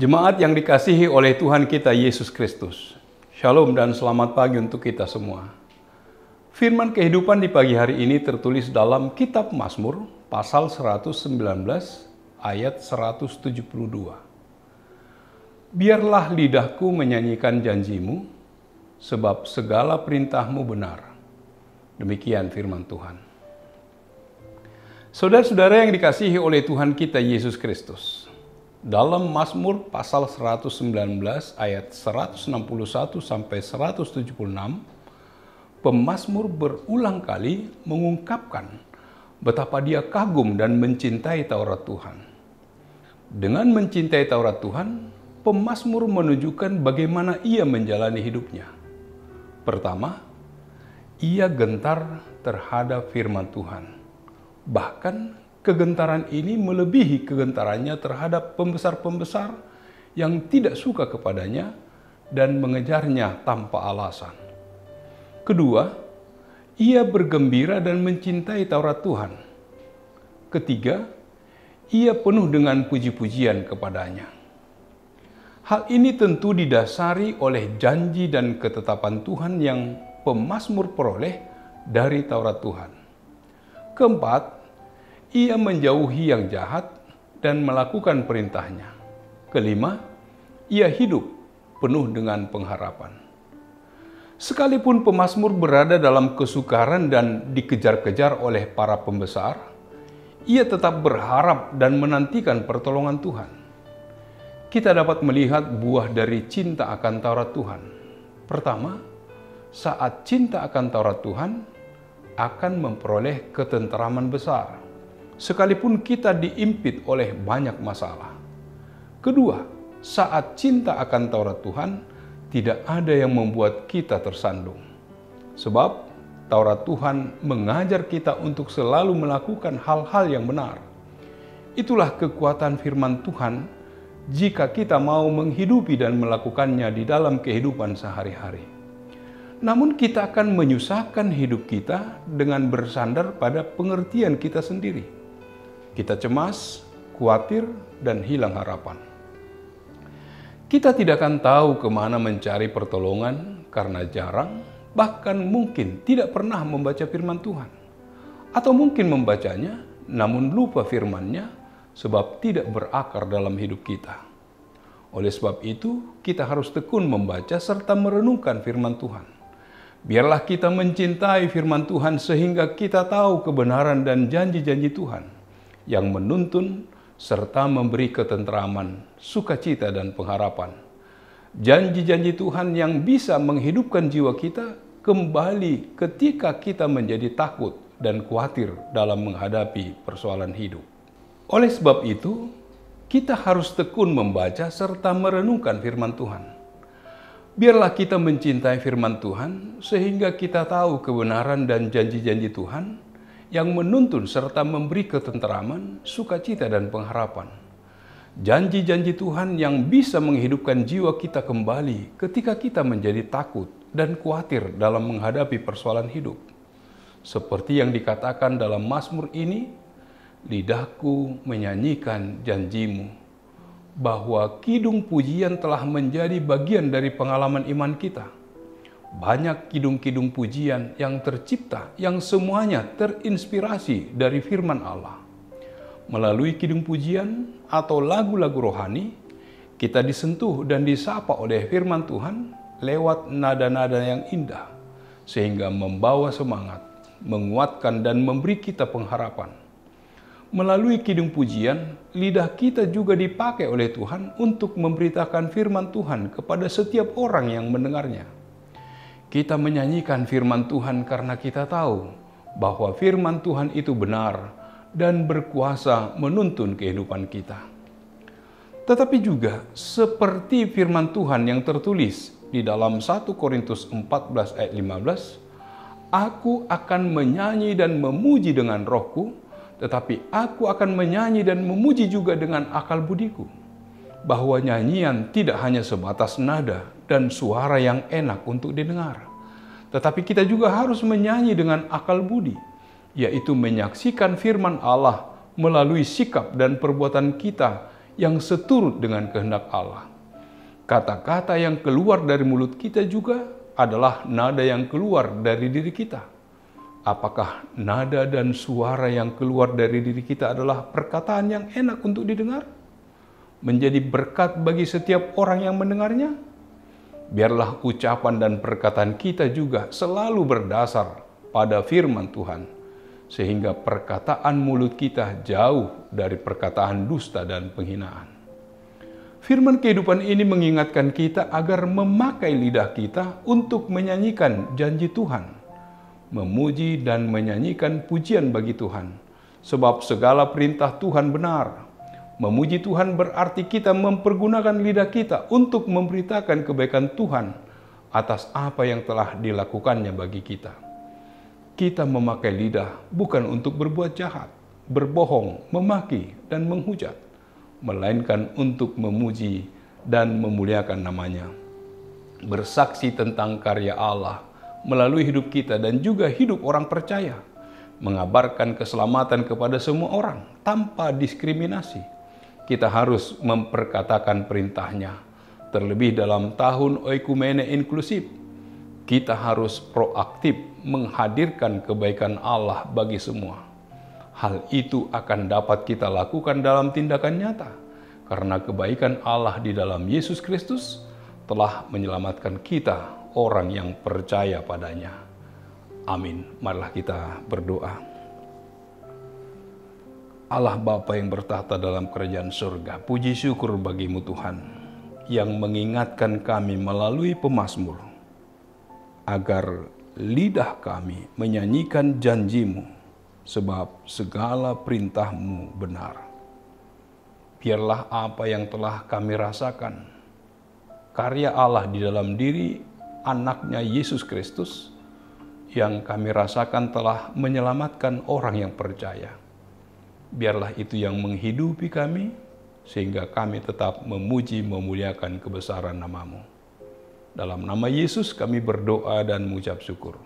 Jemaat yang dikasihi oleh Tuhan kita Yesus Kristus. Shalom dan selamat pagi untuk kita semua. Firman kehidupan di pagi hari ini tertulis dalam kitab Mazmur pasal 119 ayat 172. Biarlah lidahku menyanyikan janjimu, sebab segala perintahmu benar. Demikian firman Tuhan. Saudara-saudara yang dikasihi oleh Tuhan kita Yesus Kristus. Dalam Mazmur pasal 119 ayat 161 sampai 176, pemazmur berulang kali mengungkapkan betapa dia kagum dan mencintai Taurat Tuhan. Dengan mencintai Taurat Tuhan, pemazmur menunjukkan bagaimana ia menjalani hidupnya. Pertama, ia gentar terhadap firman Tuhan. Bahkan kegentaran ini melebihi kegentarannya terhadap pembesar-pembesar yang tidak suka kepadanya dan mengejarnya tanpa alasan. Kedua, ia bergembira dan mencintai Taurat Tuhan. Ketiga, ia penuh dengan puji-pujian kepadanya. Hal ini tentu didasari oleh janji dan ketetapan Tuhan yang pemazmur peroleh dari Taurat Tuhan. Keempat, ia menjauhi yang jahat dan melakukan perintahnya. Kelima, ia hidup penuh dengan pengharapan. Sekalipun pemazmur berada dalam kesukaran dan dikejar-kejar oleh para pembesar, ia tetap berharap dan menantikan pertolongan Tuhan. Kita dapat melihat buah dari cinta akan Taurat Tuhan. Pertama, saat cinta akan Taurat Tuhan akan memperoleh ketenteraman besar, sekalipun kita diimpit oleh banyak masalah. Kedua, saat cinta akan Taurat Tuhan, tidak ada yang membuat kita tersandung. Sebab Taurat Tuhan mengajar kita untuk selalu melakukan hal-hal yang benar. Itulah kekuatan firman Tuhan jika kita mau menghidupi dan melakukannya di dalam kehidupan sehari-hari. Namun kita akan menyusahkan hidup kita dengan bersandar pada pengertian kita sendiri. Kita cemas, khawatir, dan hilang harapan. Kita tidak akan tahu kemana mencari pertolongan karena jarang, bahkan mungkin tidak pernah membaca firman Tuhan. Atau mungkin membacanya, namun lupa firman-Nya sebab tidak berakar dalam hidup kita. Oleh sebab itu, kita harus tekun membaca serta merenungkan firman Tuhan. Biarlah kita mencintai firman Tuhan sehingga kita tahu kebenaran dan janji-janji Tuhan yang menuntun serta memberi ketenteraman, sukacita, dan pengharapan. Janji-janji Tuhan yang bisa menghidupkan jiwa kita kembali ketika kita menjadi takut dan khawatir dalam menghadapi persoalan hidup. Oleh sebab itu, kita harus tekun membaca serta merenungkan firman Tuhan. Biarlah kita mencintai firman Tuhan sehingga kita tahu kebenaran dan janji-janji Tuhan yang menuntun serta memberi ketenteraman, sukacita, dan pengharapan. Janji-janji Tuhan yang bisa menghidupkan jiwa kita kembali ketika kita menjadi takut dan khawatir dalam menghadapi persoalan hidup. Seperti yang dikatakan dalam Mazmur ini, lidahku menyanyikan janjimu, bahwa kidung pujian telah menjadi bagian dari pengalaman iman kita. Banyak kidung-kidung pujian yang tercipta yang semuanya terinspirasi dari firman Allah. Melalui kidung pujian atau lagu-lagu rohani, kita disentuh dan disapa oleh firman Tuhan lewat nada-nada yang indah, sehingga membawa semangat, menguatkan, dan memberi kita pengharapan. Melalui kidung pujian, lidah kita juga dipakai oleh Tuhan untuk memberitakan firman Tuhan kepada setiap orang yang mendengarnya. Kita menyanyikan firman Tuhan karena kita tahu bahwa firman Tuhan itu benar dan berkuasa menuntun kehidupan kita. Tetapi juga seperti firman Tuhan yang tertulis di dalam 1 Korintus 14 ayat 15, "Aku akan menyanyi dan memuji dengan rohku, tetapi aku akan menyanyi dan memuji juga dengan akal budiku." Bahwa nyanyian tidak hanya sebatas nada dan suara yang enak untuk didengar, tetapi kita juga harus menyanyi dengan akal budi, yaitu menyaksikan firman Allah melalui sikap dan perbuatan kita yang seturut dengan kehendak Allah. Kata-kata yang keluar dari mulut kita juga adalah nada yang keluar dari diri kita. Apakah nada dan suara yang keluar dari diri kita adalah perkataan yang enak untuk didengar? Menjadi berkat bagi setiap orang yang mendengarnya? Biarlah ucapan dan perkataan kita juga selalu berdasar pada firman Tuhan, sehingga perkataan mulut kita jauh dari perkataan dusta dan penghinaan. Firman kehidupan ini mengingatkan kita agar memakai lidah kita untuk menyanyikan janji Tuhan, memuji dan menyanyikan pujian bagi Tuhan, sebab segala perintah Tuhan benar. Memuji Tuhan berarti kita mempergunakan lidah kita untuk memberitakan kebaikan Tuhan atas apa yang telah dilakukannya bagi kita. Kita memakai lidah bukan untuk berbuat jahat, berbohong, memaki, dan menghujat, melainkan untuk memuji dan memuliakan namanya. Bersaksi tentang karya Allah melalui hidup kita dan juga hidup orang percaya, mengabarkan keselamatan kepada semua orang tanpa diskriminasi. Kita harus memperkatakan perintahnya. Terlebih dalam tahun oikumene inklusif, kita harus proaktif menghadirkan kebaikan Allah bagi semua. Hal itu akan dapat kita lakukan dalam tindakan nyata, karena kebaikan Allah di dalam Yesus Kristus telah menyelamatkan kita, orang yang percaya padanya. Amin. Marilah kita berdoa. Allah Bapa yang bertahta dalam kerajaan surga, puji syukur bagimu Tuhan, yang mengingatkan kami melalui pemazmur, agar lidah kami menyanyikan janjimu, sebab segala perintahmu benar. Biarlah apa yang telah kami rasakan, karya Allah di dalam diri anaknya Yesus Kristus, yang kami rasakan telah menyelamatkan orang yang percaya. Biarlah itu yang menghidupi kami, sehingga kami tetap memuji memuliakan kebesaran nama-Mu. Dalam nama Yesus kami berdoa dan mengucap syukur.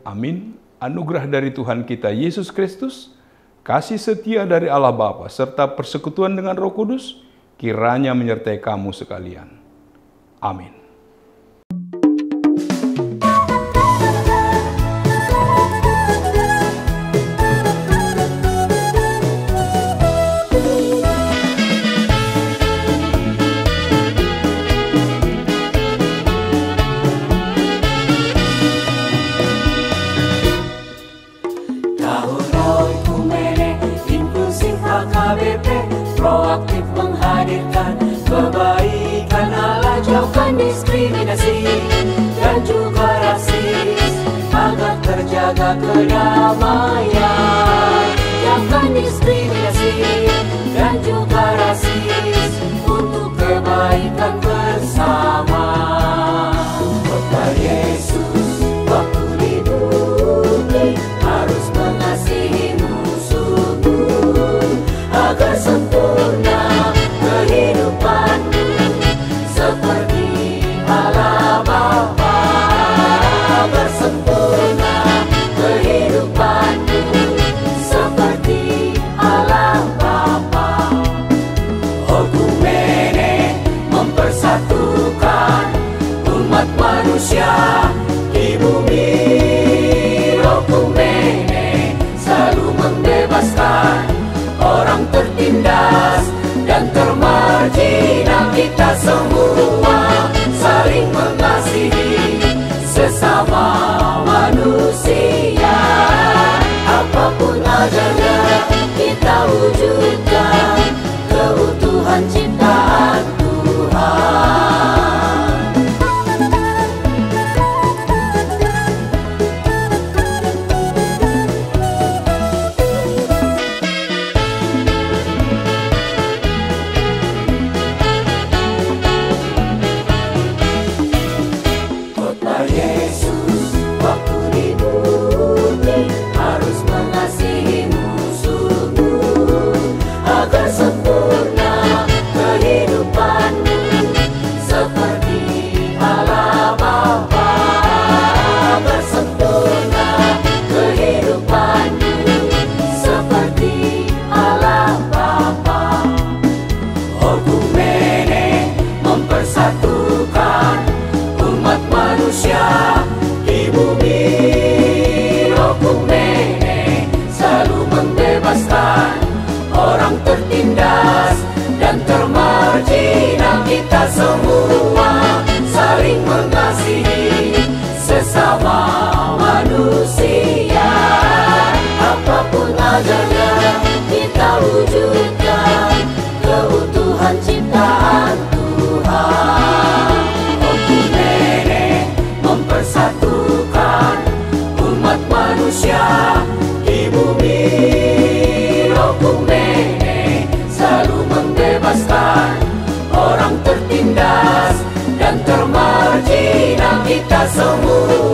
Amin. Anugerah dari Tuhan kita Yesus Kristus, kasih setia dari Allah Bapa, serta persekutuan dengan Roh Kudus, kiranya menyertai kamu sekalian. Amin. Proaktif menghadirkan kebaikan Allah, jauhkan diskriminasi dan juga rasis, agar terjaga kedamaian. Jauhkan diskriminasi dan juga rasis untuk kebaikan bersama. Kota Yesus waktu di bumi harus mengasihi musuhmu, agar sempurna kehidupanmu seperti Allah Bapa. Agar sempurna kehidupanmu seperti Allah Bapa. Oikumene mempersatukan umat manusia di bumi. Oikumene selalu membebaskan orang tertindas dan termarginal. Kita semua saling mengasihi sesama manusia. Apapun adanya kita wujudkan keutuhan ciptaan Tuhan. Mengasihi musuhmu, kita semua saling mengasihi sesama manusia. Apapun adanya kita wujudkan keutuhan ciptaan Tuhan. Oku Nenek mempersatukan umat manusia di bumi. Oku Nenek selalu membebaskan orang tertindas dan termarginal kita semua.